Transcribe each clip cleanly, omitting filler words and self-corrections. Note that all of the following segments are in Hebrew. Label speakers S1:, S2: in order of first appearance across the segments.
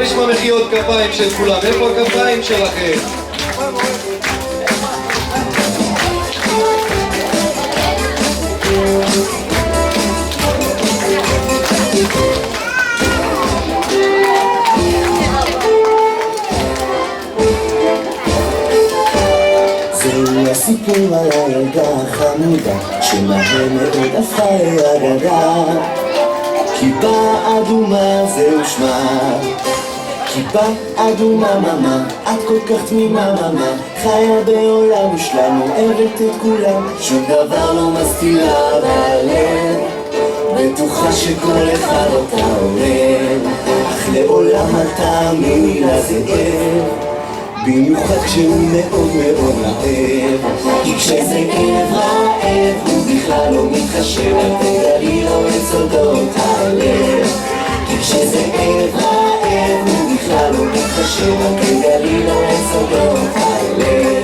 S1: נשמע מחיאות כפיים של כולם? איפה הכפיים שלכם?
S2: זהו הסיפור על הילדה החמודה שמהר מאוד הפכה לאגדה. כיפה אדומה זהו שמה, כיפה אדומה ממה, את כל כך תמימה ממה, חיה בעולם מושלם, אוהבת את כולם, שום דבר לא מסתירה בלב, בטוחה שכל אחד אותה אוהב, אך לעולם אל תאמיני לזאב, במיוחד כשהוא מאוד מאוד רעב. כי כשזאב רעב הוא בכלל לא מתחשב, אל תגלי לו את סודות הלב. כי כשזאב רעב הוא בכלל לא מתחשב, אל תגלי לו את סודות הלב.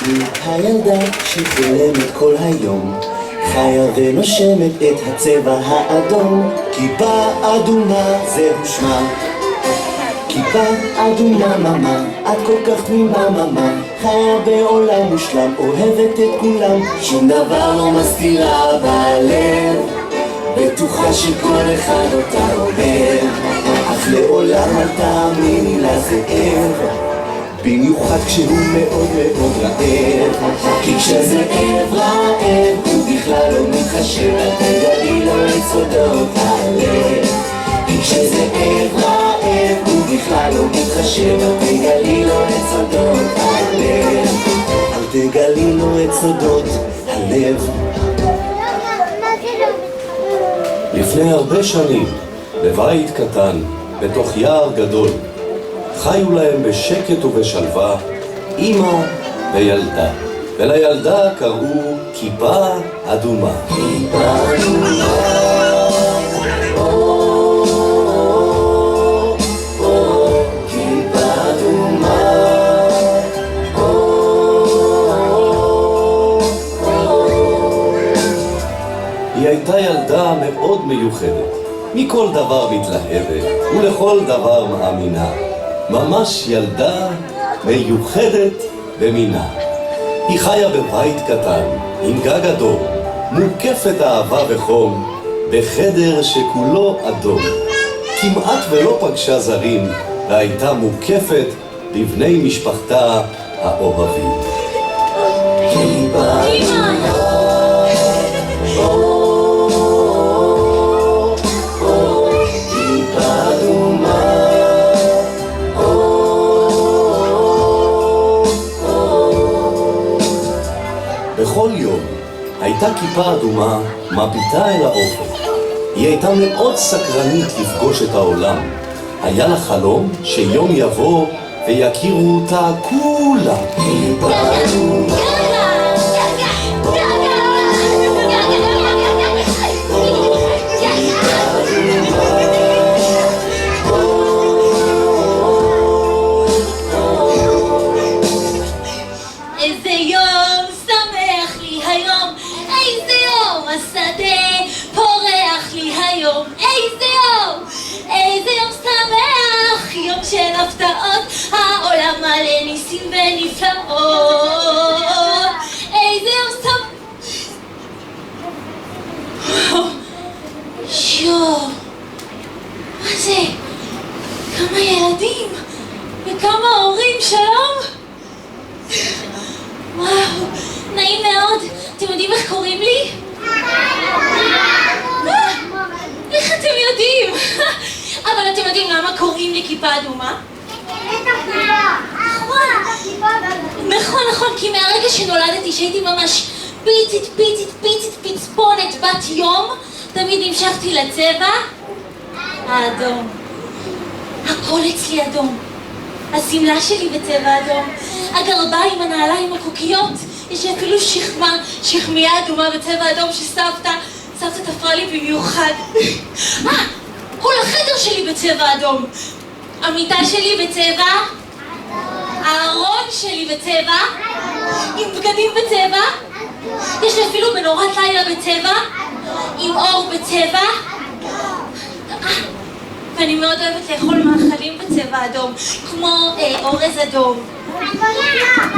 S2: היא הילדה שחולמת כל היום, חיה ונושמת את הצבע האדום. כיפה אדומה זהו שמה, כיפה אדומה ממה, את כל כך תמימה ממה, חיה בעולם מושלם, אוהבת את כולם, שום דבר לא מסתירה בלב, בטוחה שכל אחד אותה אוהב, אך לעולם אל תאמיני לזאב, במיוחד כשהוא מאוד מאוד רעב. כי כשזאב רעב הוא בכלל לא מתחשב, אל תגלי לו את סודות הלב. כי כשזאב רעב הוא בכלל לא מתחשב, אל תגלי לו את סודות הלב. אל תגלי לו את סודות הלב.
S3: לפני הרבה שנים, בבית קטן, בתוך יער גדול, חיו להם בשקט ובשלווה אמא וילדה, ולילדה קראו כיפה אדומה.
S2: כיפה אדומה, כיפה אדומה,
S3: היא הייתה ילדה מאוד מיוחדת, מכל דבר מתלהבת ולכל דבר מאמינה. ממש ילדה מיוחדת במינה. היא חיה בבית קטן, עם גג אדום, מוקפת אהבה וחום, בחדר שכולו אדום. כמעט ולא פגשה זרים, והייתה מוקפת בבני משפחתה האוהבים.
S2: כיפה
S3: בכל יום הייתה כיפה אדומה מביטה אל האופק. היא הייתה מאוד סקרנית לפגוש את העולם. היה לה חלום שיום יבוא ויכירו אותה כולם.
S2: כיפה אדומה,
S4: של הפתעות, העולם מלא ניסים ונפלאות. איזה יום יואו, מה זה? כמה ילדים וכמה הורים, שלום. וואו, נעים מאוד. אתם יודעים איך קוראים לי? איך אתם יודעים? אבל אתם יודעים למה קוראים לי כיפה אדומה? נכון, כי מהרגע שנולדתי, שהייתי ממש פיצית פצפונת בת יום, תמיד המשכתי לצבע האדום. הכל אצלי אדום. השמלה שלי בצבע אדום, הגרביים, הנעליים, הקוקיות, יש לי אפילו שכמיה אדומה בצבע אדום שסבתא תפרה לי במיוחד. כל החדר שלי בצבע אדום, המיטה שלי בצבע, הארון שלי בצבע, עם בגדים בצבע, יש לי אפילו מנורת לילה בצבע, עם אור בצבע, ואני מאוד אוהבת לאכול מאכלים בצבע אדום, כמו אורז אדום.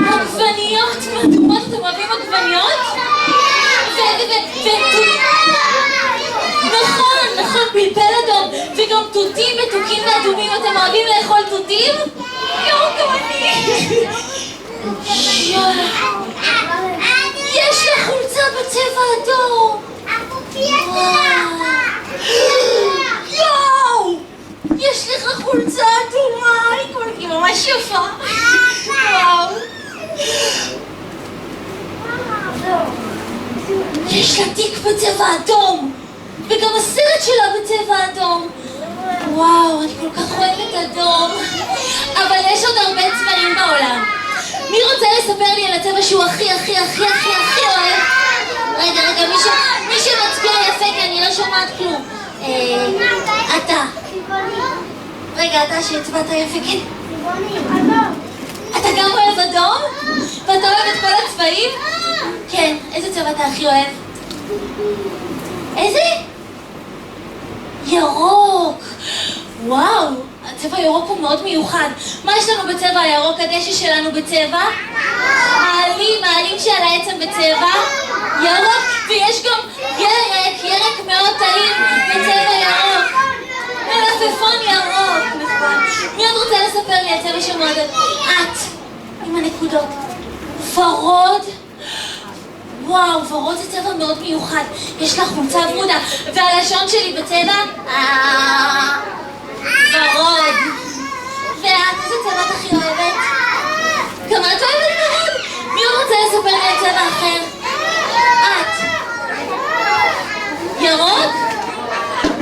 S4: עגבניות אדומות, אתם אוהבים עגבניות? נכון, פלפל אדום, וגם תותים מתוקים ואדומים, אתם אוהבים לאכול תותים? גם אני! יש לך חולצה בצבע אדום! יואו! יש לך חולצה אדומה! היא ממש יפה! וואו! יש לה תיק בצבע אדום! וגם הסרט שלה בצבע אדום! וואו, אני כל כך אוהבת אדום! אבל יש עוד הרבה צבעים בעולם. מי רוצה לספר לי על הצבע שהוא הכי אוהב? רגע, מי שמצביע יפה כי אני לא שומעת כלום. אתה. רגע, אתה שהצבעת יפה, כן? אתה גם אוהב אדום? ואתה אוהב את כל הצבעים? כן. איזה צבע אתה הכי אוהב? איזה? ירוק. וואו, הצבע הירוק הוא מאוד מיוחד. מה יש לנו בצבע הירוק? הדשא שלנו בצבע? העלים שעל העצם בצבע? ירוק, ויש גם ירק מאוד טעים בצבע ירוק. מלפפון ירוק, נכון. מי עוד רוצה לספר לי על צבע שמועד? את, עם הנקודות. ורוד. וואו, ורוד זה צבע מאוד מיוחד. יש לך חולצה ורודה. והלשון שלי בצבע? ורוד. ואת, איזה צבע את הכי אוהבת? גם את אוהבת ורוד? מי עוד רוצה לספר לי על צבע אחר? את. ירוק?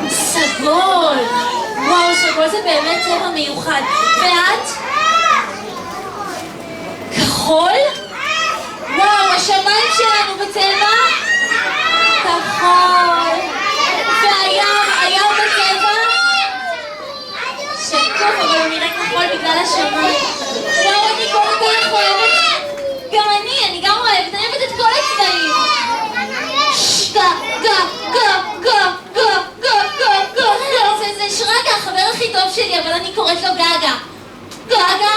S4: סגול. וואו, סגול זה באמת צבע מיוחד. ואת? כחול? וואו, השמיים שלנו בצבע? כחול. והים בצבע? שקוף, אבל הוא נראה כחול בגלל השמיים. וואו, אני כל כך אוהבת. גם אני גם אוהבת. אני אוהבת את כל הצבעים. זה שרגא, החבר הכי טוב שלי, אבל אני קוראת לו גגה. גגה.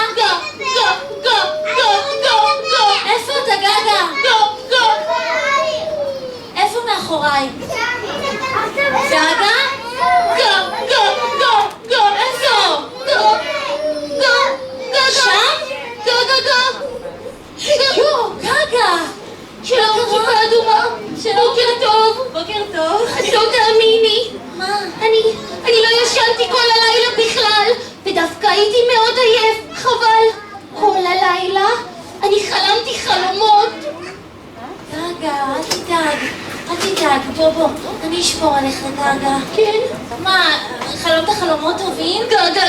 S4: איפה אתה גגה? איפה מאחוריי? גגה? איפה? שם? יו, גגה! שלום, כיפה אדומה. בוקר טוב. בוקר טוב. את לא תאמיני. מה? אני לא ישנתי כל הלילה בכלל, ודווקא הייתי מאוד עייף, חבל. כל הלילה אני חלמתי חלומות. גגה, אל תדאג, בוא, אני אשמור עליך, גגה. כן? מה, חלמת חלומות טובים? גגה,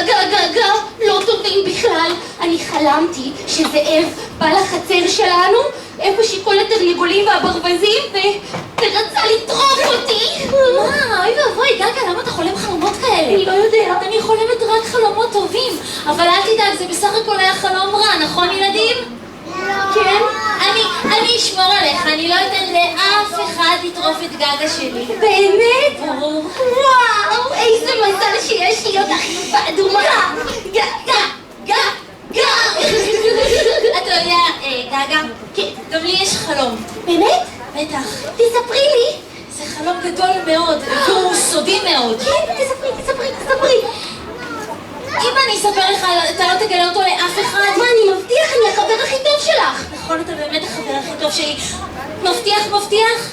S4: לא טובים בכלל. אני חלמתי שזאב בא לחצר שלנו, איפה שכל התרנגולים והברווזים, ורצה לטרוף אותי. מה? אוי ואבוי, גגה, למה אתה חולם חלומות כאלה? אני לא יודע. אני חולמת רק חלומות טובים, אבל אל תדאג, זה בסך הכל היה חלום רע, נכון ילדים? כן? אני אשמור עליך, אני לא אתן לאף אחד לטרוף את גגה שלי. באמת? ברור. וואו, איזה מזל שיש לי אותך כיפה אדומה. גגה. אתה יודע, גגה? כן. גם לי יש חלום. באמת? בטח. תספרי לי. זה חלום גדול מאוד, והוא סודי מאוד. כן, תספרי. אם אני אספר לך, אתה לא תגלה אותו לאף אחד. מה, אני מבטיח, אני החבר הכי טוב שלך. נכון, אתה באמת החבר הכי טוב שלי. מבטיח?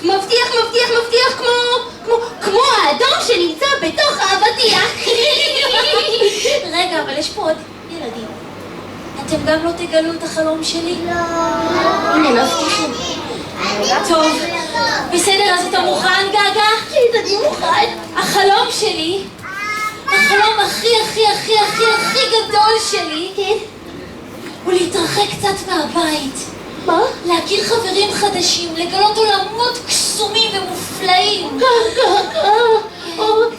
S4: מבטיח, כמו האדום שנמצא בתוך האבטיח. רגע, אבל יש פה עוד ילדים. אתם גם לא תגלו את החלום שלי? לא. הנה, מבטיחים. טוב, בסדר, אז אתה מוכן, גגה? כן, אני מוכן. החלום שלי, החלום הכי גדול שלי, כן? הוא להתרחק קצת מהבית. מה? להכיר חברים חדשים, לגלות עולמות קסומים ומופלאים. גגה,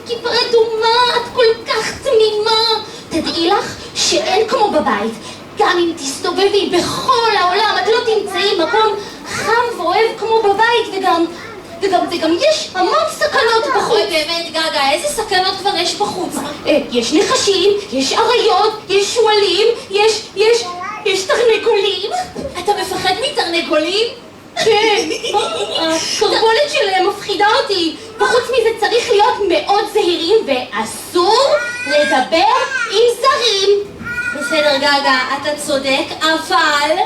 S4: כיפה אדומה, את כל כך תמימה. תדעי לך שאין כמו בבית. גם אם תסתובבי בכל העולם, את לא תמצאי מקום חם ואוהב כמו בבית,
S5: וגם יש המון סכנות בחוץ.
S4: אוי באמת גגה, איזה סכנות כבר יש בחוץ?
S5: יש נחשים, יש אריות, יש שועלים, יש תרנגולים.
S4: אתה מפחד מתרנגולים?
S5: כן, הקרבולת שלהם מפחידה אותי. וחוץ מזה צריך להיות מאוד זהירים ואסור לדבר עם זרים.
S4: בסדר גגה, אתה צודק, אבל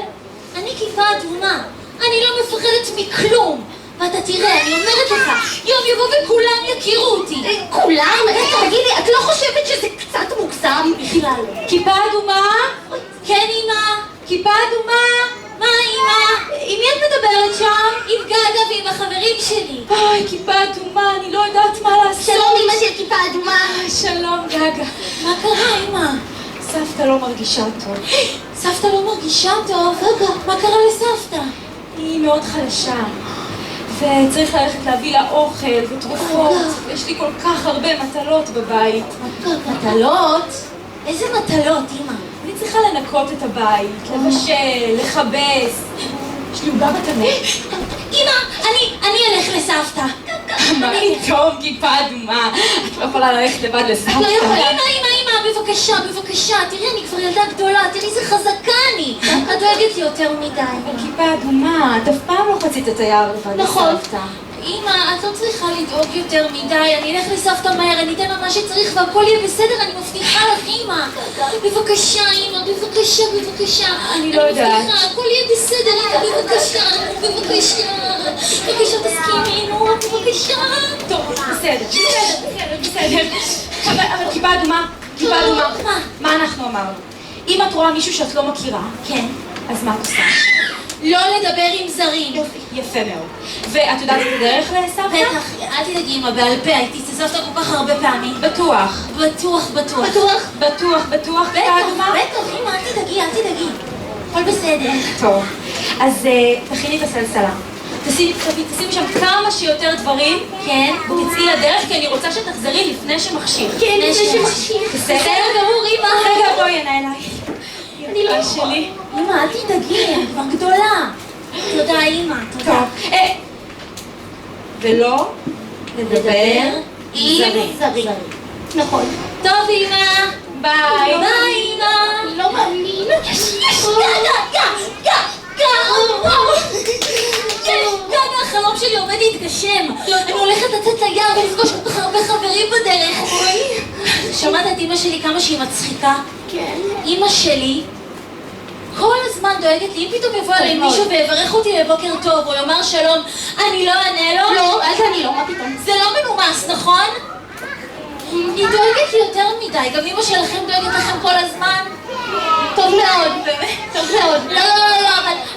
S4: אני כיפה אדומה. אני לא מפחדת מכלום. ואתה תראה, אני אומרת לך, יום יבוא וכולם יכירו אותי.
S5: כולם? תגידי, את לא חושבת שזה קצת מוגזם?
S4: בכלל לא. כיפה אדומה? כן אמא. כיפה אדומה? מה אמא? עם מי את מדברת שם? עם גגה ועם החברים שלי. אוי, כיפה אדומה, אני לא יודעת מה לעשות.
S5: שלום אמא של כיפה אדומה.
S4: שלום גגה. מה קרה אמא? סבתא לא מרגישה טוב. סבתא לא מרגישה טוב? גגה, מה קרה לסבתא? היא מאוד חלשה. וצריך ללכת להביא לה אוכל ותרופות. יש לי כל כך הרבה מטלות בבית.
S5: מטלות?
S4: איזה מטלות, אמא? אני צריכה לנקות את הבית, לבשל, לכבס. יש לי עוגה בתנור. אמא, אני אלך לסבתא. מה פתאום כיפה אדומה? את לא יכולה ללכת לבד לסבתא.
S5: לא יכולה.
S4: אמא, בבקשה. תראי, אני כבר ילדה גדולה, תראי איזה חזקה אני. את דואגת לי יותר מדי. אבל כיפה אדומה, את אף פעם לא חצית את היער לבד לסבתא. אמא, את לא צריכה לדאוג יותר מדי, אני אלך לסבתא מהר, אני אתן לה מה שצריך והכל יהיה בסדר, אני מבטיחה לך, אמא. בבקשה, אמא, בבקשה. אני לא יודעת. מבטיחה, הכל יהיה בסדר, אמא, בבקשה. תסכימי, נו, בבקשה. טוב, בסדר. אבל כיפה אדומה, מה אנחנו אמרנו? אם את רואה מישהו שאת לא מכירה, כן, אז מה את עושה? לא לדבר עם זרים. יפה מאוד. ואת יודעת את הדרך לסבתא? בטח, אל תדאגי אמא, בעל פה, הייתי אצל סבתא כל כך הרבה פעמים. בטוח. בטח, אמא, אל תדאגי. הכל בסדר. טוב, אז תכיני את הסלסלה. תשימי שם כמה שיותר דברים, כן, ותצאי לדרך, כי אני רוצה שתחזרי לפני שמכשיר.
S5: כן, לפני שמכשיר.
S4: בסדר גמור, אמא. רגע, בואי הנה אליי. אני לא שלי. אמא, אל תדאגי, אני כבר גדולה. תודה, אמא, תודה. טוב, ולא לדבר עם זרים.
S5: נכון.
S4: טוב, אמא. ביי, אמא.
S5: לא מאמין.
S4: גגה, החלום שלי עומד להתגשם. אני הולכת לצאת ליער ולפגוש כל כך הרבה חברים בדרך. שמעת את אמא שלי כמה שהיא מצחיקה?
S5: כן.
S4: אמא שלי כל הזמן דואגת לי, אם פתאום יבוא אליי מישהו ויברך אותי לבוקר טוב או יאמר שלום, אני לא אענה לו?
S5: לא, אל תעני לו, מה פתאום?
S4: זה לא מנומס, נכון? היא דואגת לי יותר מדי, גם אמא שלכם דואגת לכם כל הזמן?
S5: טוב מאוד, טוב מאוד.
S4: לא,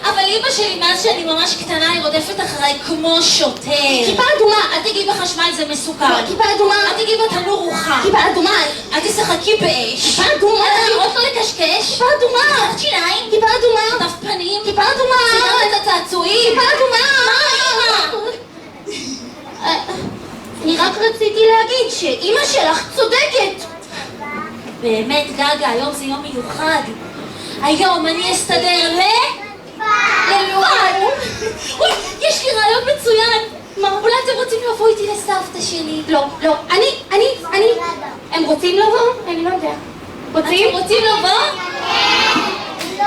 S4: אבל אמא שלי מאז שאני ממש קטנה היא רודפת אחריי כמו שוטר.
S5: כיפה אדומה.
S4: אל תגיעי בחשמל, זה מסוכר.
S5: כיפה אדומה.
S4: אל תגיעי בתנור רוחם.
S5: כיפה אדומה.
S4: אל תשחקי באש.
S5: כיפה אדומה.
S4: אל תגיעות לא לקשקש.
S5: כיפה אדומה.
S4: חתך שיניים.
S5: כיפה אדומה.
S4: דף פנים.
S5: כיפה אדומה.
S4: סידרת את הצעצועים.
S5: כיפה אדומה.
S4: מה אמא?
S5: אני רק רציתי להגיד שאמא שלך צודקת.
S4: באמת גגה, היום זה יום מיוחד. היום אני אסתדר ללואן. אוי, יש לי רעיון מצוין. מה? אולי אתם רוצים לבוא איתי לסבתא שלי?
S5: לא, הם רוצים לבוא? אני לא יודע. רוצים?
S4: אתם רוצים לבוא?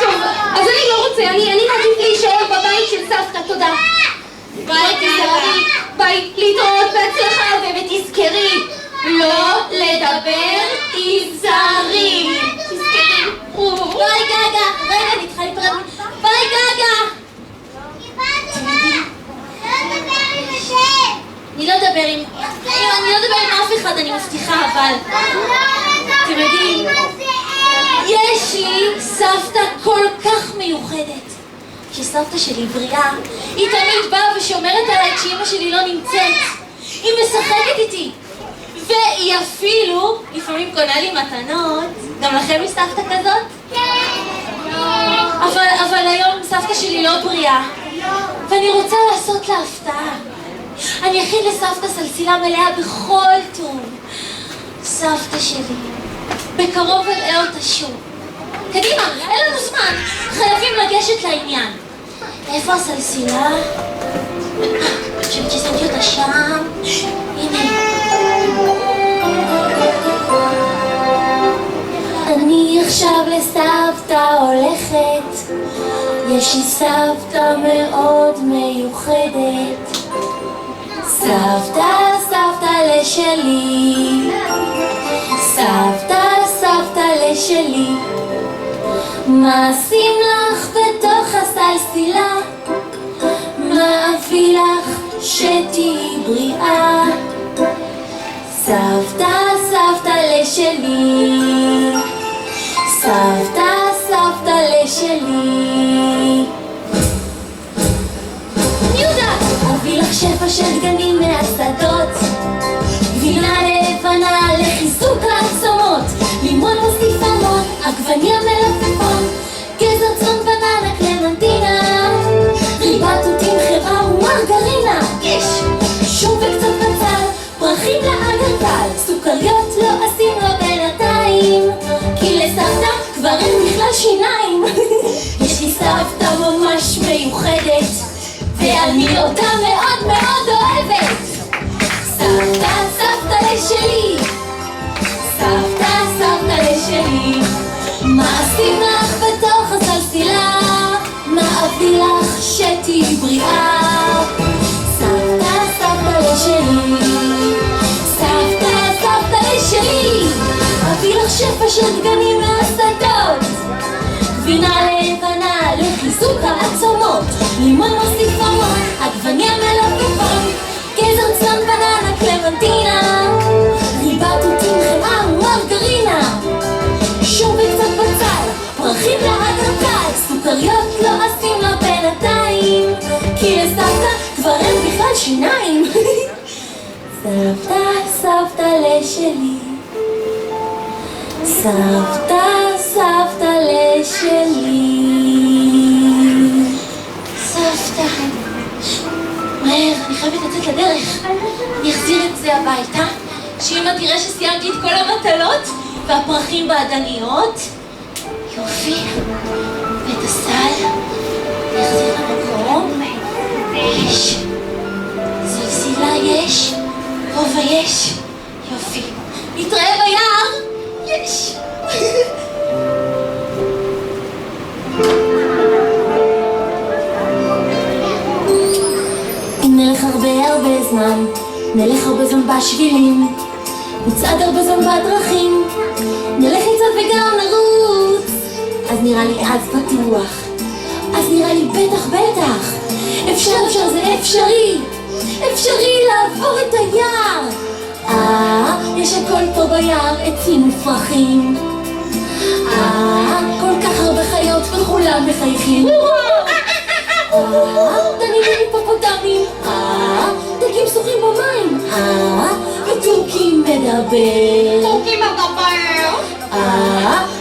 S5: טוב, אז אני לא רוצה, אני מעדיף להישאר בבית של סבתא, תודה.
S4: ביי גגה.
S5: ביי, להתראות בהצלחה ותזכרי, לא לדבר עם זרים. תזכרי.
S4: ביי גגה. רגע, אני צריכה להיפרד. ביי גגה. אני לא אדבר עם אף אחד, אני מבטיחה, אבל אתם יודעים, יש לי סבתא כל כך מיוחדת. כשסבתא שלי בריאה, היא תמיד באה ושומרת עליי כשאמא שלי לא נמצאת. היא משחקת איתי. והיא אפילו לפעמים קונה לי מתנות. גם לכם יש סבתא כזאת? אבל היום סבתא שלי לא בריאה. ואני רוצה לעשות לה הפתעה. אני אכין לסבתא סלסילה מלאה בכל טוב. סבתא שלי, בקרוב אראה אותה שוב. קדימה, אין לנו זמן. חייבים לגשת לעניין. איפה הסלסילה? אני חושבת ששמתי אותה שם. הנה. אני עכשיו לסבתא הולכת, יש לי סבתא מאוד מיוחדת. סבתא, סבתא לשלי, סבתא, סבתא לשלי, מה אשים לך בתוך הסלסילה? מה אביא לך שתהיי בריאה? סבתא, סבתא לשלי, סבתא, סבתא לשלי. אני יודעת, אביא לך שפע של דגנים מהשדות, גבינה לבנה לחיזוק העצמות, לימון מוסיף המון, עגבניה מלפפון, גזר צאן בננה קלמנטינה, ריבת תותים חמאה ומרגרינה, יש שום וקצת בצל, פרחים לאגרטל, סוכריות לא אשים לו בינתיים, כי לסבתא כבר אין בכלל שיניים. יש לי סבתא ממש מיוחדת, ואני אותה מאוד מאוד אוהבת. סבתא, סבתא לשלי, סבתא, סבתא לשלי, מה אשים לך בתוך הסלסילה? מה אביא לך שתהיי בריאה? סבתא, סבתא לשלי, סבתא, סבתא לשלי, אביא לך שפע של דגנים מהשדות, גבינה לבנה לחיזוק העצמות, לימון מוסיף המון, עגבניה מלפפון, גזר צאן בננה קלמנטינה, ריבת תותים חמאה ומרגרינה, שום וקצת בצל, פרחים לאגרטל, סוכריות לא אשים לו בינתיים, כי לסבתא כבר אין בכלל שיניים. סבתא, סבתא לשלי, סבתא, סבתא לשלי. סבתא, מהר, אני חייבת לצאת לדרך. אני אחזיר את זה הביתה, שאמא תראה שסיימתי את כל המטלות והפרחים בעדניות. יופי. ואת הסל אני אחזיר למקום. יש. סלסילה יש. רובע יש. יופי. נתראה ביער. יש. אם נלך הרבה זמן, נלך הרבה זמן בשבילים, נצעד הרבה זמן בדרכים, נלך קצת וגם נרוץ, אז נראה לי אז פתוח, אז נראה לי בטח אפשר זה אפשרי, אפשרי לעבור את היער. יש הכל פה ביער, עצים ופרחים, כל כך הרבה חיות וכולם מחייכים. דנים היפופוטמים, דגים שוחים במים, ותוכים מדבר.
S5: תוכים מדבר.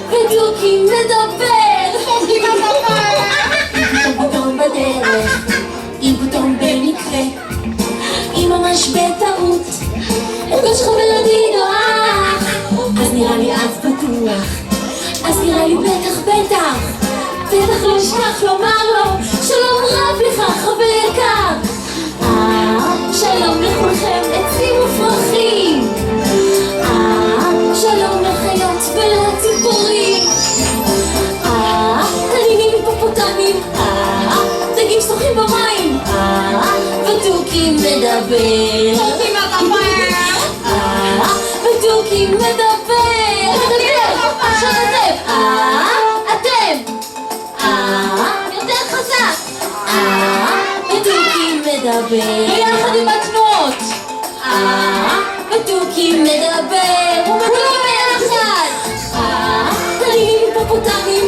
S4: ותוכים מדבר.
S5: תוכים מדבר.
S4: עם פתאום בדרך, עם פתאום במקרה, עם ממש בטעות, הרגוש חבר ידיד אוהב, אז נראה לי אז בטוח, אז נראה לי בטח לא אשכח לומר לו שלום רב לך חבר יקר. שלום לכולכם עצים ופרחים, שלום לחיות ולציפורים, תנינים היפופוטמים, דגים שוחים במים, ותוכים מדבר.
S5: תוכים מדבר.
S4: ותוכים מדבר. עכשיו אתם. יותר חזק. ותוכים מדבר.
S5: ביחד עם התנועות.
S4: ותוכים מדבר. כולם ביחד. תנינים היפופוטמים,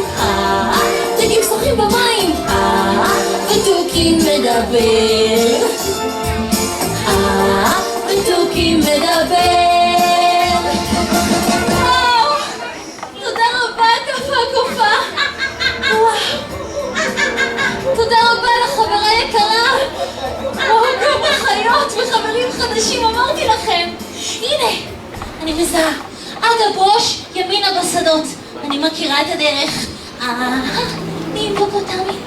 S4: דגים שוחים במים, ותוכים מדבר. ותוכים מדבר. תודה רבה קופה. תודה רבה לחברה יקרה. כמה חיות וחברים חדשים אמרתי לכם. הנה, אני מזהה. אגב ראש ימינה בשדות. אני מכירה את הדרך. היפופוטמים.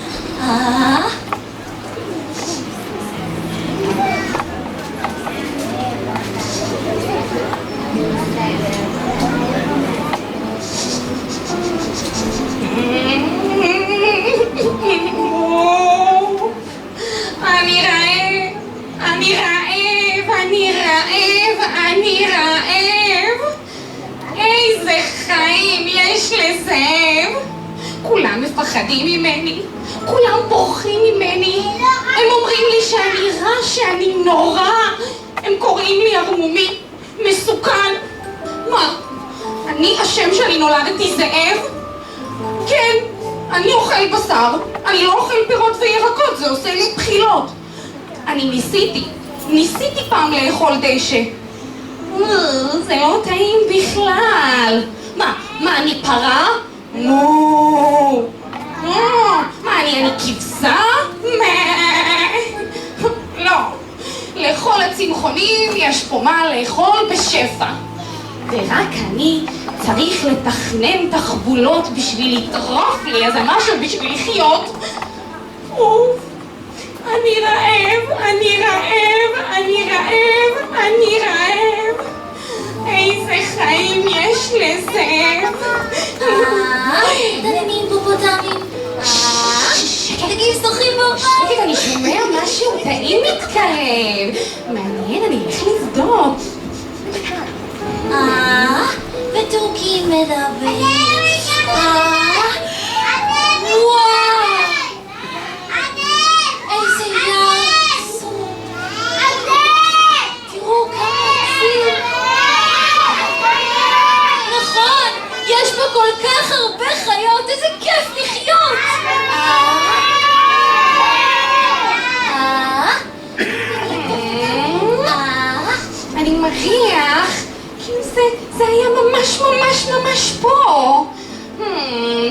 S5: אני רעב. איזה חיים יש לזאב. כולם מפחדים ממני, כולם בורחים ממני. הם אומרים לי שאני רע, שאני נורא. הם קוראים לי ערמומי, מסוכן. מה? אני אשם שאני נולדתי זאב? כן, אני אוכל בשר, אני לא אוכל פירות וירקות, זה עושה לי בחילות. אני ניסיתי פעם לאכול דשא. זה לא טעים בכלל. מה, אני פרה? מו. מה, אני כבשה? לא. לכל הצמחונים יש פה מה לאכול בשפע. ורק אני צריך לתכנן תחבולות בשביל לטרוף לי איזה משהו בשביל לחיות. אני רעב, אני רעב, אני רעב, אני רעב. איזה חיים יש לזאב.
S4: דננים היפופוטמים. תגידי, שוחים בבית.
S5: שקט, אני שומע משהו טעים מתקרב. מעניין, אני אלך לבדוק.
S4: ותוכי מדבר. וואו! איזה יעץ! תראו כמה עצים! נכון! יש פה כל כך הרבה חיות! איזה כיף לחיות!
S5: אני מריח כאילו זה היה ממש ממש ממש פה.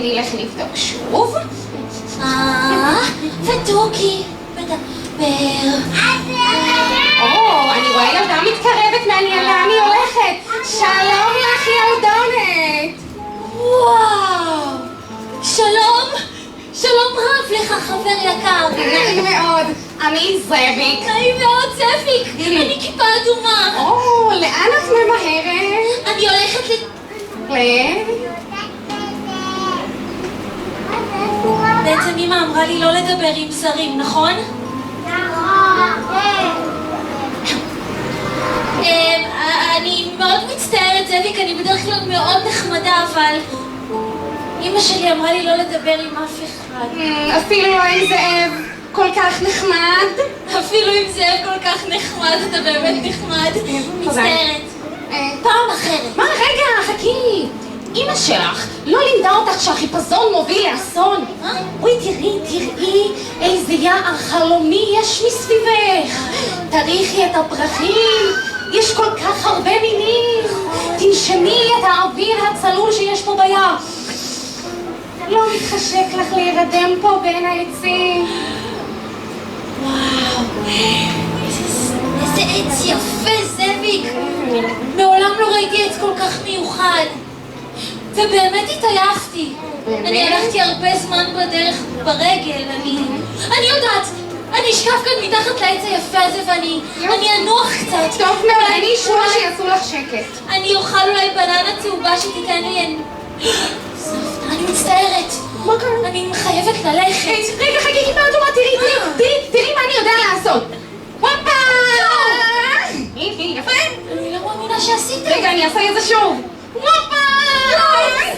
S5: נלך לבדוק שוב.
S4: ותוכי מדבר.
S5: אני רואה ילדה מתקרבת, מעניין לאן היא הולכת. שלום לך ילדונת.
S4: וואו! שלום! שלום רב לך חבר יקר.
S5: נעים מאוד, אני זאביק.
S4: נעים מאוד זאביק. אני כיפה אדומה.
S5: לאן את ממהרת?
S4: אני הולכת בעצם אמא אמרה לי לא לדבר עם זרים, נכון? אני מאוד מצטערת זאביק, אני בדרך כלל מאוד נחמדה, אבל אמא שלי אמרה לי לא לדבר עם אף אחד.
S5: אפילו לא עם זאב כל כך נחמד?
S4: אפילו עם זאב כל כך נחמד, אתה באמת נחמד. מצטערת. פעם אחרת.
S5: מה? רגע, חכי. אמא שלך לא לימדה אותך שהחיפזון מוביל לאסון? אוי, תראי איזה יער חלומי יש מסביבך. תריחי את הפרחים, יש כל כך הרבה מינים. תנשמי את האוויר הצלול שיש פה ביער. לא מתחשק לך להירדם פה בין העצים?
S4: וואו, איזה עץ יפה זאביק. מעולם לא ראיתי עץ כל כך מיוחד. ובאמת התעייפתי. אני הלכתי הרבה זמן בדרך ברגל. אני יודעת, אני אשכב כאן מתחת לעץ היפה הזה ואני אנוח קצת.
S5: טוב מאוד, אני אשמע שיעשו לך שקט.
S4: אני אוכל אולי בננה צהובה שתיתן לי... סבתא, אני מצטערת.
S5: מה קרה?
S4: אני חייבת ללכת.
S5: רגע, חכי, כיפה אדומה, תראי מה אני יודע לעשות. הופה! יפה?
S4: אני לא מאמינה שעשית.
S5: רגע, אני אעשה את זה שוב. הופה!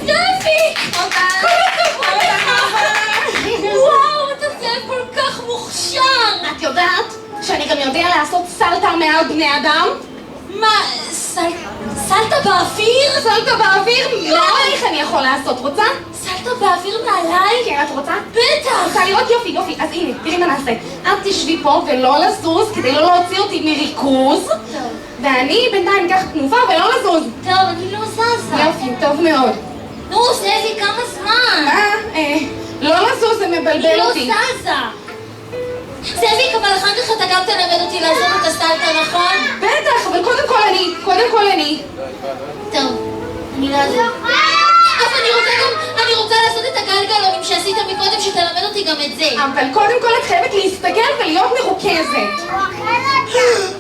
S4: זאביק! כל הכבוד לך! וואו, אתה זאב כל כך מוכשר!
S5: את יודעת שאני גם יודע לעשות סלטה מעל בני אדם?
S4: מה, סלטה באוויר?
S5: סלטה באוויר? מעלייך אני יכול לעשות, רוצה?
S4: סלטה באוויר מעליי?
S5: כן, את רוצה?
S4: בטח!
S5: רוצה לראות? יופי, אז הנה, תראי מה נעשה. את תשבי פה ולא לזוז כדי לא להוציא אותי מריכוז.
S4: טוב.
S5: ואני בינתיים אקח תנופה ולא לזוז.
S4: טוב, אני לא זזה.
S5: יופי, טוב מאוד.
S4: נו, זאביק, כמה זמן?
S5: מה? לא לזוז, זה מבלבל אותי.
S4: אני לא זזה. זאביק, אבל אחר כך אתה גם תלמד אותי לעשות את הסלטה, נכון?
S5: בטח, אבל קודם כל אני.
S4: טוב, אני לא יודעת. אז אני רוצה לעשות את הגלגלונים שעשית מקודם, שתלמד אותי גם את זה.
S5: אבל קודם כל את חייבת להסתכל ולהיות מרוכזת.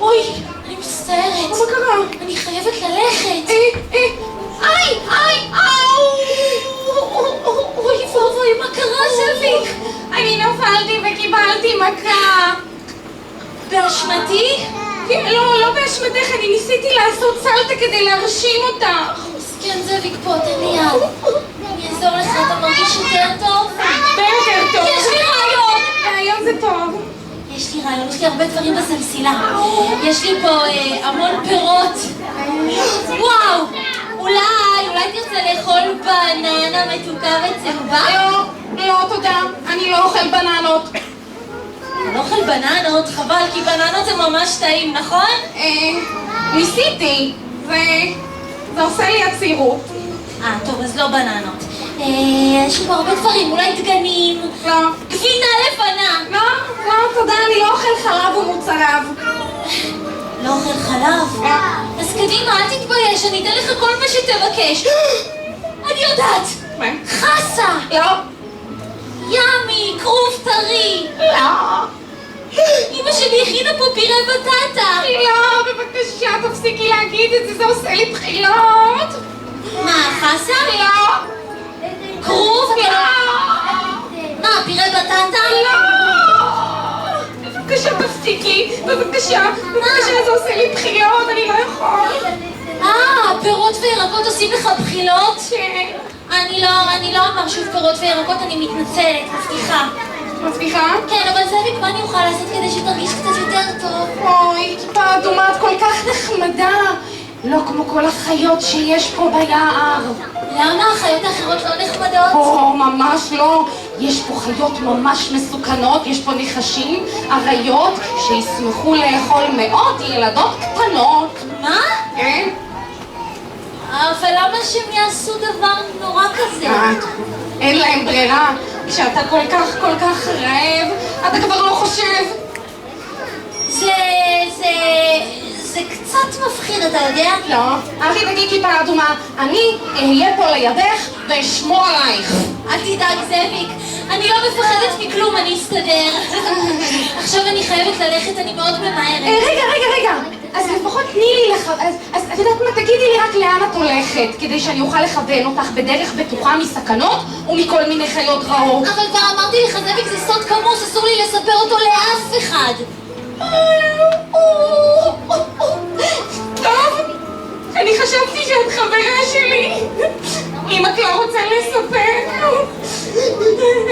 S4: אוי, אני מצטערת.
S5: מה קרה?
S4: אני חייבת ללכת. אוי ואבוי, מה קרה זאביק?
S5: אני נפלתי וקיבלתי מכה.
S4: באשמתי?
S5: לא באשמתך. באשמתך, אני ניסיתי לעשות סלטה כדי להרשים אותך.
S4: מסכן זאביק פה, תן לי יד. אני אעזור לך, אתה מרגיש יותר טוב?
S5: הרבה יותר טוב.
S4: יש לי רעיון!
S5: רעיון זה טוב.
S4: יש לי רעיון, יש לי הרבה דברים בסלסילה. יש לי פה המון פירות. וואו! אולי תרצה לאכול בננה מתוקה וצהובה?
S5: לא, תודה. אני לא אוכל בננות.
S4: אתה לא אוכל בננות? חבל, כי בננות זה ממש טעים, נכון?
S5: ניסיתי. זה עושה לי עצירות.
S4: טוב, אז לא בננות. יש לי פה הרבה דברים, אולי דגנים.
S5: לא.
S4: גבינה לבנה.
S5: לא, תודה, אני לא אוכל חלב ומוצריו.
S4: לא אוכל חלב? אז קדימה, אל תתבייש, אני אתן לך כל מה שתבקש. אני יודעת!
S5: מה?
S4: חסה!
S5: לא.
S4: ימי, כרוב טרי!
S5: לא.
S4: אמא שלי הכינה פה פירה בטטה!
S5: לא, בבקשה, תפסיקי להגיד את זה, זה עושה לי בחילות.
S4: מה, חסה?
S5: לא.
S4: כרוב?
S5: לא.
S4: מה, פירה בטטה?
S5: לא. בבקשה, תפסיקי. בבקשה, זה עושה לי בחילות, אני לא יכול.
S4: פירות וירקות עושים לך בחילות?
S5: כן.
S4: אני לא אמר שוב פירות וירקות, אני מתנצלת, מבטיחה.
S5: מבטיחה?
S4: כן, אבל זאביק, מה אני אוכל לעשות כדי שתרגיש קצת יותר טוב?
S5: אוי, כיפה אדומה, את כל כך נחמדה. לא כמו כל החיות שיש פה ביער.
S4: למה? החיות האחרות לא נחמדות?
S5: ממש לא. יש פה חיות ממש מסוכנות, יש פה נחשים, אריות, שישמחו לאכול מאות ילדות קטנות.
S4: מה?
S5: כן?
S4: אבל למה שהם יעשו דבר נורא כזה?
S5: אין להם ברירה. כשאתה כל כך רעב, אתה כבר לא חושב.
S4: זה קצת מפחיד, אתה יודע?
S5: לא, אל תדאגי כיפה אדומה, אני אהיה פה לידך ואשמור עלייך.
S4: אל תדאג, זאביק, אני לא מפחדת מכלום, אני אסתדר. עכשיו אני חייבת ללכת, אני מאוד ממהרת.
S5: רגע, אז לפחות תני לי אז את יודעת מה, תגידי לי רק לאן את הולכת, כדי שאני אוכל לכוון אותך בדרך בטוחה מסכנות ומכל מיני חיות רעות.
S4: אבל כבר אמרתי לך, זאביק, זה סוד כמוס, אסור לי לספר אותו לאף אחד.
S5: טוב, אני חשבתי שאת חברה שלי. אם את לא רוצה לספר,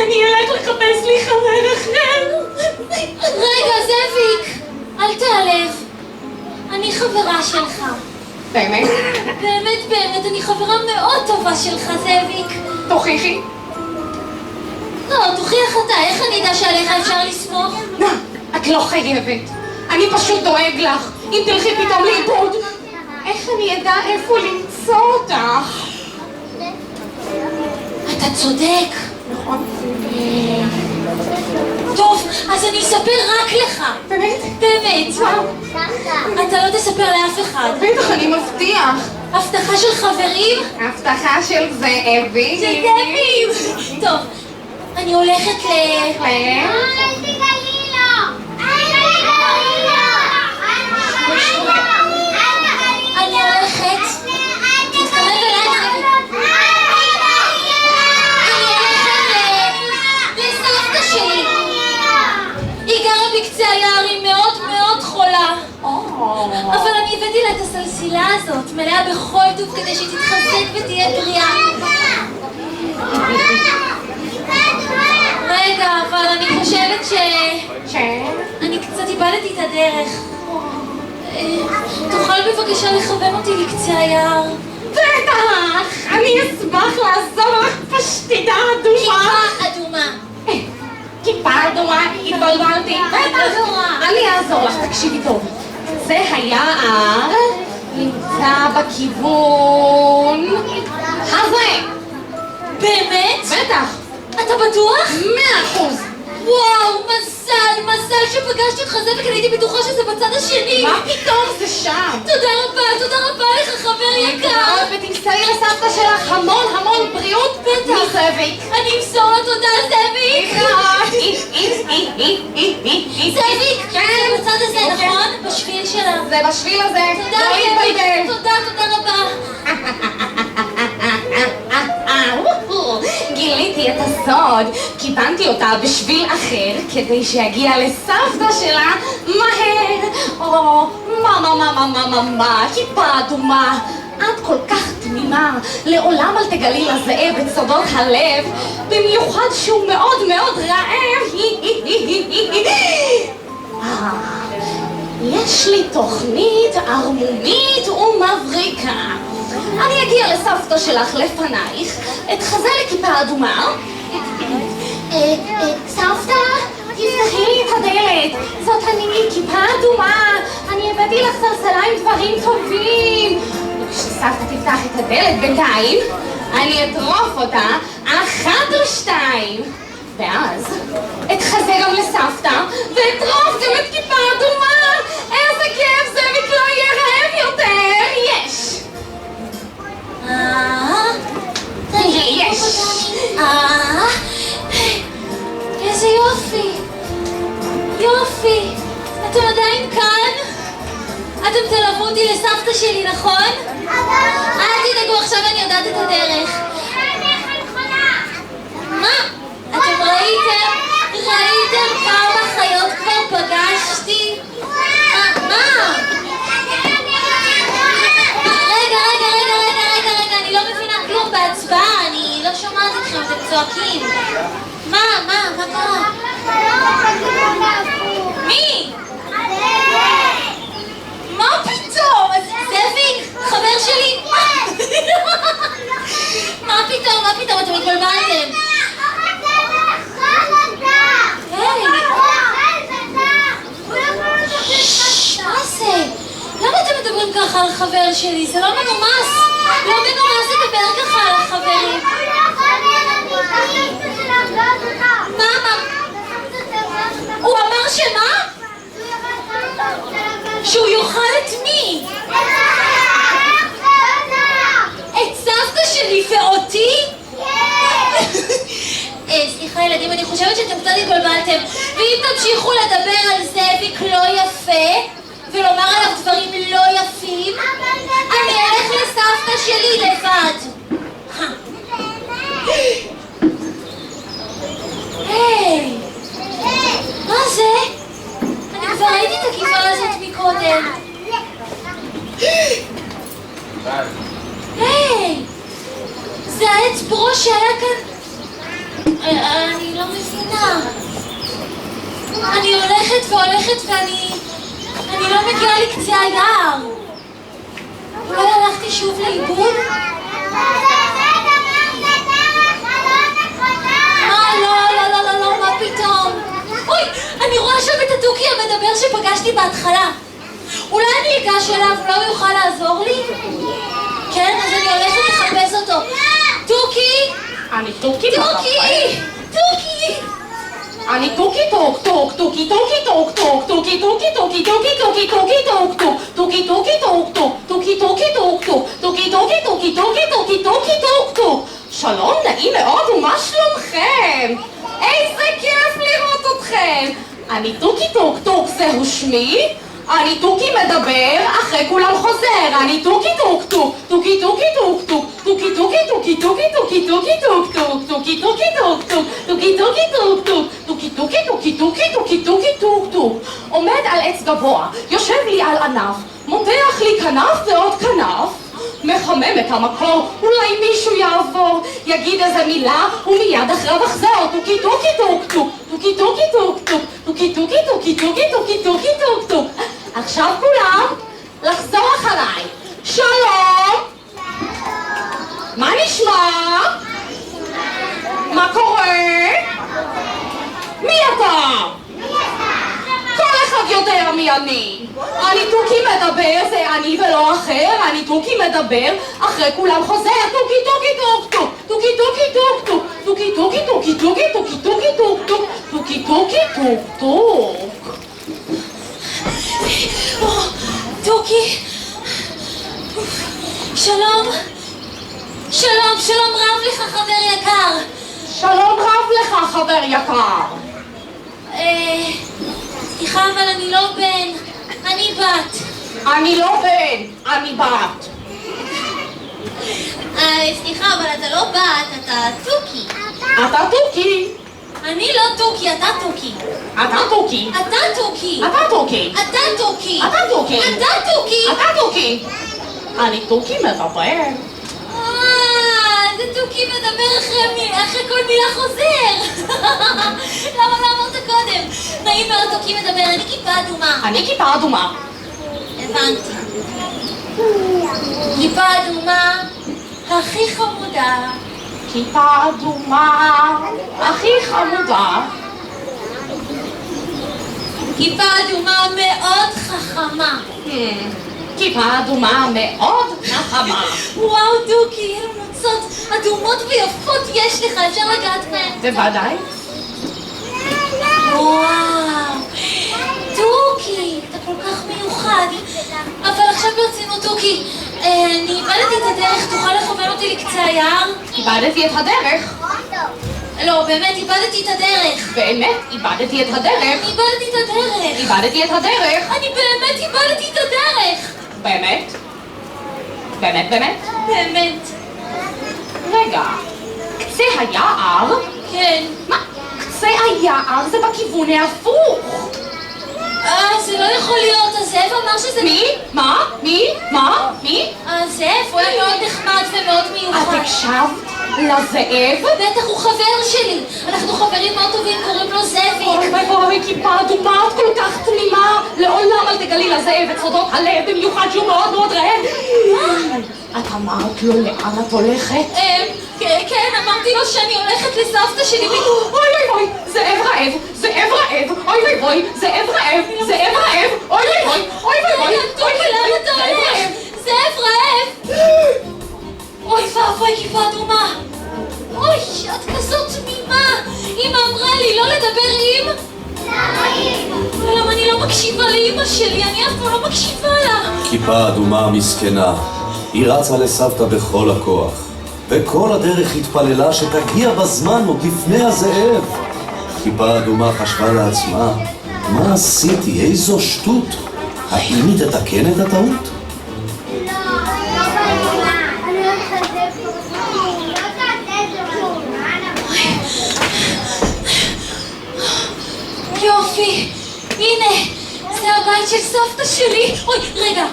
S5: אני אלך לחפש לי חבר אחר.
S4: רגע, זאביק, אל תעלב. אני חברה שלך.
S5: באמת?
S4: באמת, אני חברה מאוד טובה שלך, זאביק.
S5: תוכיחי.
S4: לא, תוכיח אתה, איך אני אדע שעליך אפשר לסמוך?
S5: את לא חייבת. אני פשוט דואג לך. אם תלכי פתאום לאיבוד, איך אני אדע איפה למצוא אותך?
S4: אתה צודק.
S5: נכון.
S4: טוב, אז אני אספר רק לך.
S5: באמת?
S4: באמת. אתה לא תספר לאף אחד.
S5: בטח, אני מבטיח.
S4: הבטחה של חברים?
S5: הבטחה של זאבים.
S4: של זאבים. טוב, אני הולכת אני הולכת... תתקרב אליי. אני הולכת לסבתא שלי. היא גרה בקצה היער, היא מאוד מאוד חולה. אבל אני הבאתי לה את הסלסילה הזאת, מלאה בכל טוב כדי שהיא תתחזק ותהיה בריאה. רגע, אבל אני חושבת אני קצת איבדתי את הדרך. תוכל בבקשה לכוון אותי לקצה היער?
S5: בטח! אני אשמח לעזור לך פשטידה אדומה.
S4: כיפה אדומה.
S5: כיפה אדומה, התבלבלתי. בטח! אני אעזור לך, תקשיבי טוב. זה היער נמצא בכיוון הזה.
S4: באמת?
S5: בטח!
S4: אתה בטוח?
S5: 100%!
S4: וואו, מזל שפגשתי אותך זאביק, אני הייתי בטוחה שזה בצד השני.
S5: מה פתאום, זה שם?
S4: תודה רבה לך, חבר יקר.
S5: ותמסרי לסבתא שלך המון בריאות מזאביק.
S4: אני אמסור לו תודה, זאביק. זאביק, זה בצד הזה, נכון? בשביל שלה.
S5: זה בשביל הזה.
S4: תודה, זאביק. תודה רבה.
S5: גיליתי את הסוד, קיבלתי אותה בשביל אחר כדי שיגיע לסבתא שלה מהר. מה, כיפה אדומה. את כל כך תמימה, לעולם אל תגלי לזאב את סודות הלב, במיוחד שהוא מאוד מאוד רעב. יש לי תוכנית ערמומית ומבריקה. אני אגיע לסבתא שלך לפנייך, אתחזה לכיפה אדומה. סבתא, תפתחי לי את הדלת, זאת אני, כיפה אדומה, אני הבאתי לך סלסלה עם דברים טובים. וכשסבתא תפתח את הדלת בינתיים, אני אטרוף אותה 1 או 2, ואז אתחזה גם לסבתא ואטרוף גם את כיפה אדומה. איזה כיף זה, ולא יהיה רעב יותר. יש! יש!
S4: איזה יופי! יופי! אתם עדיין כאן? אתם תלוו אותי לסבתא שלי, נכון? אל תדאגו, עכשיו אני יודעת את הדרך. מה? אתם ראיתם כמה חיות כבר פגשתי? מה? רגע, אני לא מבינה כלום בהצבעה, אני לא שומעת אתכם, אתם צועקים. מה קרה? מי? מה פתאום? זאביק, חבר שלי? מה פתאום? אתם התבלבלתם. מה זה? למה אתם מדברים ככה על חבר שלי? זה לא מנומס. לא מנומס לדבר ככה על החברים. מה? הוא אמר שמה? שהוא יאכל את מי? את סבתא שלי ואותי? סליחה ילדים, אני חושבת שאתם קצת התבלבלתם, ואם תמשיכו לדבר על זאביק לא יפה ולומר עליו דברים לא יפים, אני אלך לסבתא שלי לבד. היי, מה זה? אני כבר ראיתי את הכיפה הזאת מקודם. היי, זה העץ ברוש שהיה כאן. אני לא מבינה. אני הולכת ואני לא מגיעה לקצה היער. אולי הלכתי שוב לאיבוד? לא, מה פתאום? אוי, אני רואה שם את התוכי המדבר שפגשתי בהתחלה. אולי אני אגש אליו, אולי הוא יוכל לעזור לי? כן, אז אני הולכת לחפש אותו. תוכי!
S5: אני תוכי
S4: תוכי!
S5: אני תוכי טוק טוק, תוכי טוק טוק, תוכי טוק טוק, תוכי טוק טוק. שלום, נעים מאוד, ומה שלומכם? איזה כיף לראות אתכם. אני תוכי טוק טוק, זהו שמי. אני תוכי מדבר, אחרי כולם חוזר. אני תוכי טוק טוק, תוכי טוק טוק, תוכי טוק טוק, תוכי טוק טוק, תוכי טוק טוק. עומד על עץ גבוה, יושב לי על ענף, מותח לי כנף ועוד כנף, מחמם את המקור, אולי מישהו יעבור, יגיד איזה מילה ומיד אחריו אחזור. תוכי טוק טוק, תוכי טוק טוק, תוכי טוק טוק. עכשיו כולם לחזור אחריי. שלום! מה נשמע? מה קורה? מי אתה? כל אחד יודע מי אני. אני תוכי מדבר, זה אני ולא אחר. אני תוכי מדבר, אחרי כולם חוזר. תוכי טוק טוק, תוכי טוק טוק, תוכי טוק טוק.
S4: תוכי, שלום רב לך חבר יקר.
S5: שלום רב לך חבר יקר.
S4: סליחה, אבל אני לא בן, אני בת.
S5: אני לא בן, אני בת.
S4: סליחה, אבל אתה לא בת, אתה תוכי.
S5: אתה תוכי.
S4: אני לא תוכי, אתה תוכי.
S5: אתה תוכי.
S4: אתה תוכי.
S5: אתה תוכי.
S4: אתה תוכי.
S5: אתה תוכי.
S4: אתה תוכי.
S5: אתה תוכי. אני תוכי מדבר.
S4: זה תוכי מדבר אחרי כל מילה חוזר. למה לא אמרת קודם? נעים מאוד, תוכי מדבר, אני כיפה אדומה.
S5: אני כיפה אדומה.
S4: הבנתי. כיפה אדומה, הכי חמודה.
S5: כיפה אדומה, הכי חמודה.
S4: כיפה אדומה מאוד חכמה.
S5: כיפה אדומה מאוד חכמה.
S4: וואו, דוקי, אילו נוצות אדומות ויפות יש לך, אפשר לגעת בהן?
S5: בוודאי.
S4: וואו, דוקי, אתה כל כך מיוחד. אבל עכשיו ברצינות, דוקי, אני איבדתי את הדרך, תוכל לכוון אותי לקצה היער?
S5: איבדתי את הדרך.
S4: לא, באמת, איבדתי את הדרך.
S5: באמת, איבדתי את הדרך.
S4: אני איבדתי את הדרך.
S5: איבדתי את הדרך.
S4: אני באמת איבדתי את הדרך.
S5: באמת? באמת, באמת?
S4: באמת.
S5: רגע, קצה היער?
S4: כן.
S5: מה? קצה היער זה בכיוון ההפוך.
S4: זה לא יכול להיות, הזאב אמר שזה...
S5: מי? מה? מי? מה? מי?
S4: הזאב, הוא היה מאוד נחמד ומאוד מיוחד.
S5: את הקשבת לזאב?
S4: בטח, הוא חבר שלי. אנחנו חברים מאוד טובים, קוראים לו זאביק.
S5: אוי, כיפה אדומה, את כל כך תמימה. לעולם אל תגלי לזאב את סודות הלב, במיוחד שהוא מאוד מאוד רעב. את אמרת לו לאן את הולכת?
S4: כן, אמרתי לו שאני הולכת לסבתא שלי.
S5: אוי, זאב רעב, זאב רעב. אוי, זאב רעב, זאב רעב. אוי,
S4: תוכי, לאן אתה הולך? זאב רעב. אוי ואבוי, כיפה אדומה. אוי, את כזאת תמימה. אמא אמרה לי לא לדבר עם... למה אני לא מקשיבה לאמא שלי? אני אף פעם לא מקשיבה לה.
S3: כיפה אדומה מסכנה, היא רצה לסבתא בכל הכוח, וכל הדרך התפללה שתגיע בזמן עוד לפני הזאב. כיפה אדומה חשבה לעצמה, מה עשיתי? איזו שטות. האם היא תתקן את הטעות?
S4: יופי, הנה, זה הבית של סבתא שלי. אוי, רגע.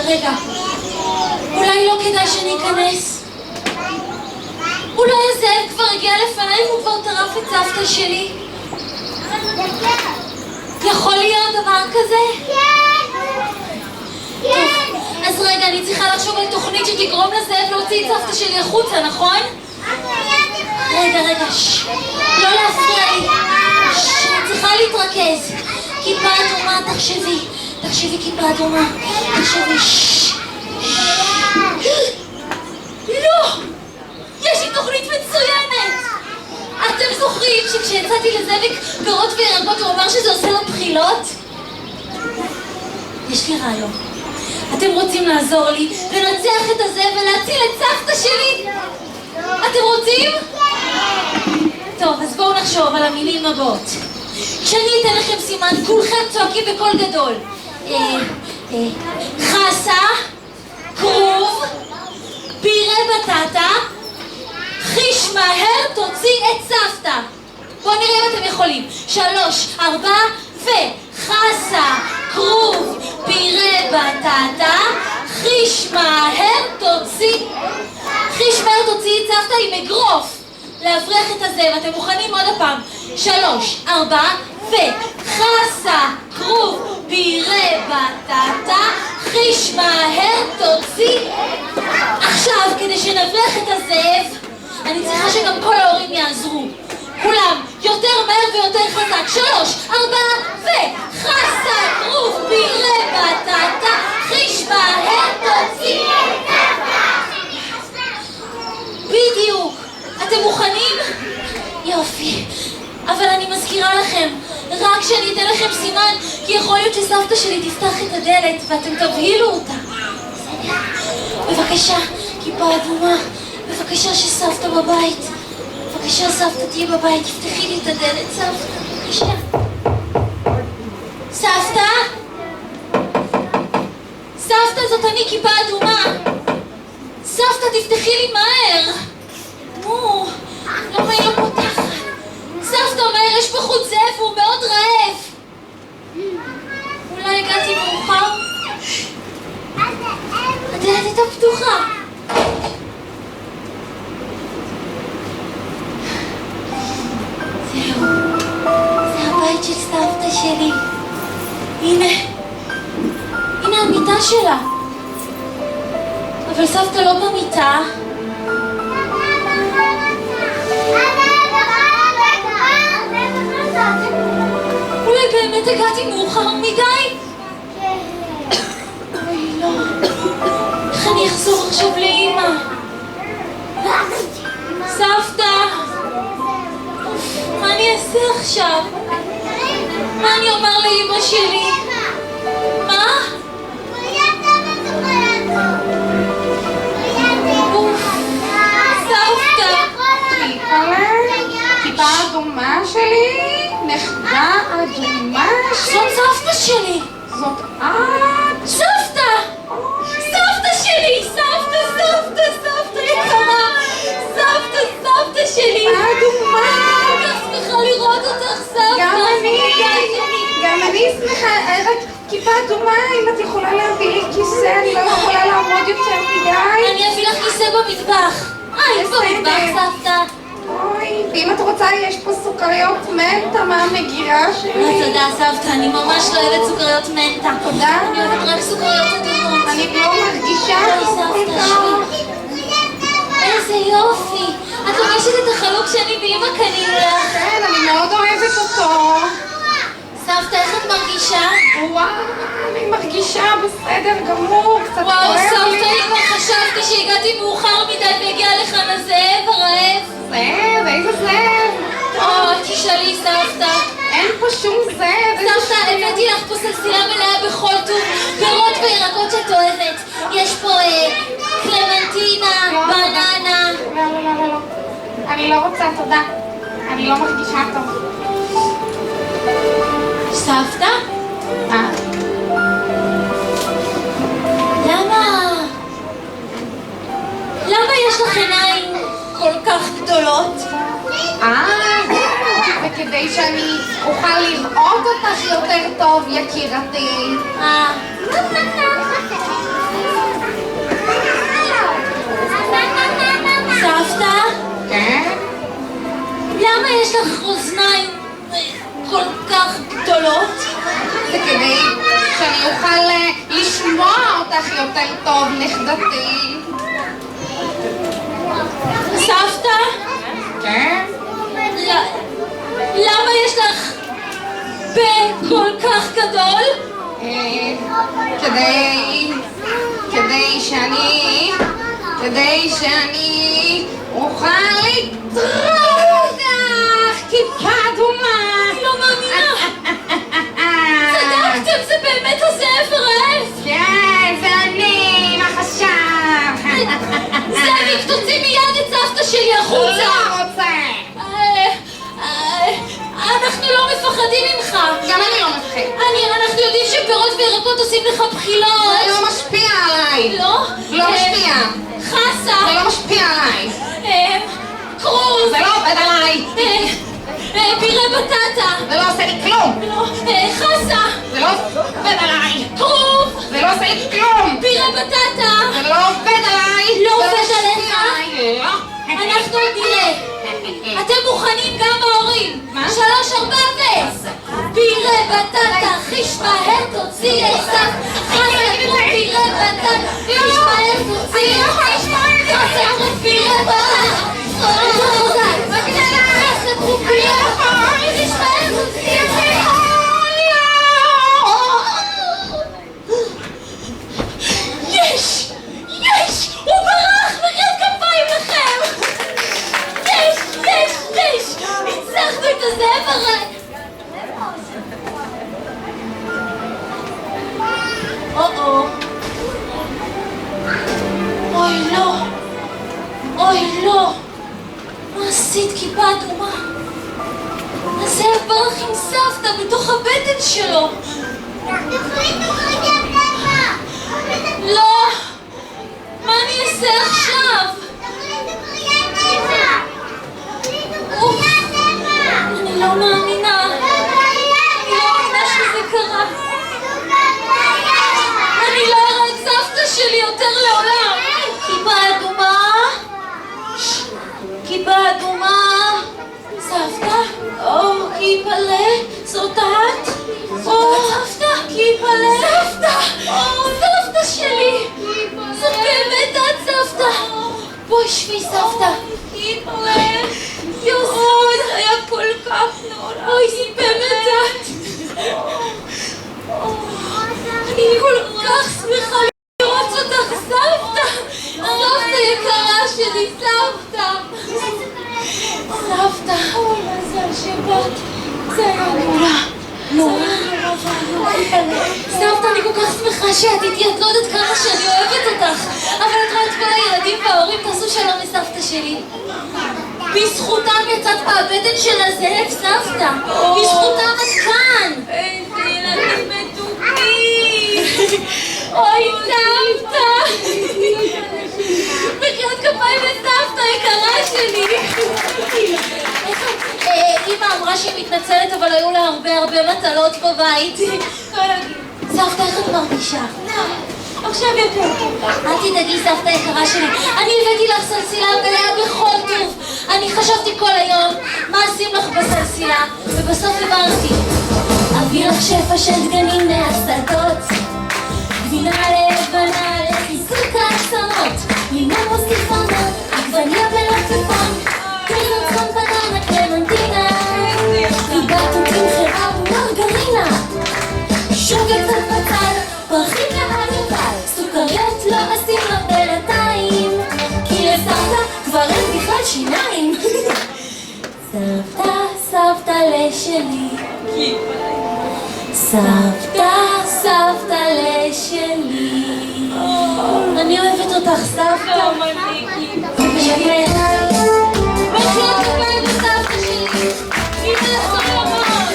S4: רגע. אולי לא כדאי שאני אכנס? אולי הזאב כבר הגיע לפניי והוא כבר טרף את סבתא שלי? יכול להיות דבר כזה? טוב, אז רגע, אני צריכה לחשוב על תוכנית שתגרום לזאב להוציא את סבתא שלי החוצה, נכון? רגע, לא להפריע לי. אני צריכה להתרכז. כיפה אדומה, תחשבי כיפה אדומה. תחשבי, לא! יש לי תוכנית מצוינת! אתם זוכרים שכשיצאתי לזאביק פירות וירקות הוא אמר שזה עושה לו בחילות? יש לי רעיון. אתם רוצים לעזור לי לנצח את הזאב ולהציל את סבתא שלי? אתם רוצים? טוב, אז בואו נחשוב על המילים הבאות. כשאני אתן לכם סימן, כולכם צועקים בקול גדול. חסה, כרוב, פירה בטטה, חיש מהר תוציא את סבתא. בואו נראה אם אתם יכולים. 3, 4, וחסה, כרוב, פירה בטטה, חיש מהר תוציא את סבתא עם אגרוף להבריח את הזאב. אתם מוכנים? עוד הפעם. 3, 4, וחסה, כרוב, פירה בטטה, חיש מהר תוציא. עכשיו, כדי שנבריח את הזאב, אני צריכה שגם כל ההורים יעזרו. כולם, יותר מהר ויותר חזק. 3, 4, וחסה, כרוב, פירה בטטה, חיש מהר תוציא. בדיוק. אתם מוכנים? יופי. אבל אני מזכירה לכם, רק שאני אתן לכם סימן, כי יכול להיות שסבתא שלי תפתח את הדלת ואתם תבהילו אותה. בבקשה, כיפה אדומה, בבקשה שסבתא בבית. בבקשה סבתא תהיה בבית, תפתחי לי את הדלת, סבתא, בבקשה. סבתא? סבתא, זאת אני, כיפה אדומה. סבתא, תפתחי לי מהר. נו. למה היא לא פותחת? סבתא אומר, יש בחוץ זאב והוא מאוד רעב. אולי הגעתי מאוחר? הדלת הייתה פתוחה. זהו, זה הבית של סבתא שלי. הנה המיטה שלה. אבל סבתא לא במיטה. אולי באמת הגעתי מאוחר מדי? אוי לא, איך אני אחזור עכשיו לאמא? סבתא, מה אני אעשה עכשיו? מה אני אומר לאמא שלי? מה? סבתא!
S5: כיפה אדומה שלי? נכדה אדומה שלי?
S4: זאת סבתא שלי!
S5: זאת את?
S4: סבתא! סבתא שלי! סבתא יקרה! סבתא שלי!
S5: אדומה!
S4: אני כל כך שמחה לראות אותך, סבתא!
S5: גם אני שמחה, רק כיפה אדומה, אם את יכולה להביא לי כיסא, אני לא יכולה לעמוד יותר מדי.
S4: אני אביא לך כיסא במטבח. יש במטבח, סבתא.
S5: אוי, ואם את רוצה, יש פה סוכריות מנטה מהמגירה שלי.
S4: תודה, סבתא, אני ממש לא אוהבת סוכריות מנטה.
S5: תודה.
S4: אני אוהבת רק סוכריות אדומות.
S5: אני לא מרגישה
S4: סבתא שלי. איזה יופי. את לובשת את החלוק שאני ואמא קנינו לך.
S5: כן, אני מאוד אוהבת אותו.
S4: סבתא, איך את מרגישה?
S5: וואו, אני מרגישה בסדר גמור, קצת
S4: וואו,
S5: כואב לי.
S4: סבתא, אני כבר חשבתי שהגעתי מאוחר מדי והגיע לכאן הזאב הרעב.
S5: זאב, איזה זאב?
S4: תשאלי, סבתא.
S5: אין פה שום זאב.
S4: סבתא, הבאתי לך פה סלסילה מלאה בכל טוב, פירות וירקות שאת אוהבת. יש פה קלמנטינה, בננה.
S5: לא. אני לא רוצה, תודה. אני לא מרגישה טוב.
S4: סבתא?
S5: מה?
S4: למה יש לך עיניים כל כך גדולות?
S5: וכדי שאני אוכל לראות אותך יותר טוב, יקירתי.
S4: סבתא?
S5: כן?
S4: למה יש לך אוזניים כל כך גדולות?
S5: זה כדי שאני אוכל לשמוע אותך יותר טוב, נכדתי.
S4: סבתא?
S5: כן?
S4: למה יש לך פה כל כך גדול?
S5: כדי שאני אוכל לטרור אותך, כיפה אדומה.
S4: אני לא מאמינה. צדקתם, זה באמת הזאב הרעב.
S5: כן, זה אני, מה חשב?
S4: זאביק, תוציא מיד את סבתא שלי החוצה.
S5: לא רוצה.
S4: אנחנו לא מפחדים ממך.
S5: גם אני לא מפחד.
S4: אנחנו יודעים שפירות וירקות עושים לך בחילות.
S5: זה לא משפיע עליי.
S4: לא?
S5: לא משפיע.
S4: חסה.
S5: זה לא משפיע עליי.
S4: כרוז.
S5: זה לא עובד עליי.
S4: פירה בטטה.
S5: זה לא עושה לי כלום.
S4: לא. חסה.
S5: זה לא עובד עליי.
S4: כרוב.
S5: זה לא עושה לי כלום.
S4: פירה בטטה.
S5: זה לא עובד עליי.
S4: לא
S5: זה
S4: עובד
S5: משפיע
S4: עליך?
S5: עליי. לא.
S4: אנחנו נראה. אתם מוכנים גם ההורים? 3, 4 פירה בטטה, חיש מהר תוציא עשיו. חסה פירה בטטה, חיש מהר תוציא עשיו. חסה פירה בטטה. יש! הוא ברח! מחיאות כפיים לכם! יש! ניצחנו את הזאב הרעב! אוי לא! מה עשית, כיפה אדומה? הזאב ברח עם סבתא בתוך הבטן שלו! לא! מה אני אעשה עכשיו?
S5: חוזר לעולם.
S4: כיפה אדומה? כיפה אדומה? סבתא? או, כיפלה? זאת את? או, סבתא? כיפלה? סבתא! או, סבתא שלי! זאת באמת את סבתא! בואי שבי סבתא! כיפלה! יוסי, זה היה כל כך נורא! אוי, זה באמת את! אני כל כך שמחה לראות אותך, סבתא! סבתא יקרה שלי, סבתא! סבתא, אוי, מזל שבאת, זה היה נורא. סבתא, אני כל כך שמחה שאת איתי, את לא יודעת כמה שאני אוהבת אותך. אבל את רואה את כל הילדים וההורים, תעשו שלום לסבתא שלי. בזכותם יצאת מהבטן של הזאב, סבתא. בזכותם את כאן. איזה ילדים מתוקים. אוי, סבתא. מחיאות כפיים לסבתא יקרה שלי. אמא אמרה שהיא מתנצלת, אבל היו לה הרבה מטלות בבית. סבתא, איך את מרגישה? עכשיו יותר. אל תדאגי, סבתא יקרה שלי. אני הבאתי לך סלסילה מלאה בכל טוב. אני חשבתי כל היום מה עושים לך בסלסילה, ובסוף הבנתי. אביא לך שפע של דגנים מהשדות, גבינה לבנה לחיזוק העצמות, לימון מוסיפונות, עגבניה בלפפון, טרינות צפון בננה, קלמנטינה, חיבת תותים חראה ומרגרינה, שוגע קצת בצד, פרחים מהגבל, סוכריות לא אשים לך בינתיים, כי לסבתא כבר אין בכלל שיניים. סבתא, סבתא לשלי, סבתא, סבתא לשלי, אני אוהבת אותך, סבתא. מחיאות כפיים לסבתא שלי, אימא לסולומון.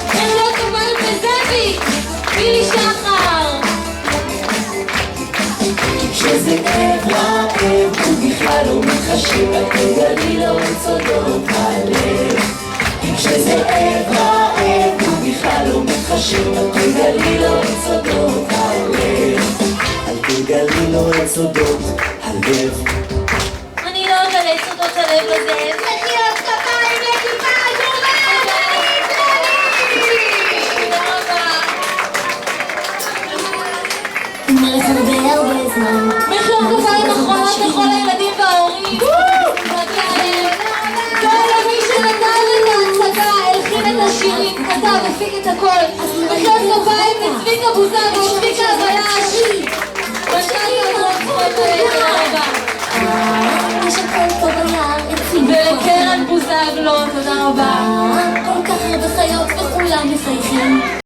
S4: מחיאות כפיים לזאבי, בילי שחר.
S2: כשזאב רעב הוא בכלל לא מתחשב, רק תגלי לו את סודות הלב. כשזאב רעב הוא בכלל לא מתחשב, רק תגלי לו את סודות הלב. אל תגלי לו את סודות הלב.
S4: אני לא אגלה את סודות הלב הזה. מחיאות כפיים לכיפה אדומה! תודה רבה.
S2: אומרת הרבה זמן.
S4: מחיאות כפיים אחרונות לכל הילדים וההורים. כל מי שנתן את ההצגה, הלחין את השירים, כתב, הפיק את הכל. מחיאות כפיים לצביקה בוזגלו, צביקה הבלש.
S2: יש הכל פה ביער, עצים.
S4: ולקרן בוזגלו, תודה רבה.
S2: כל כך הרבה חיות וכולם מחייכים.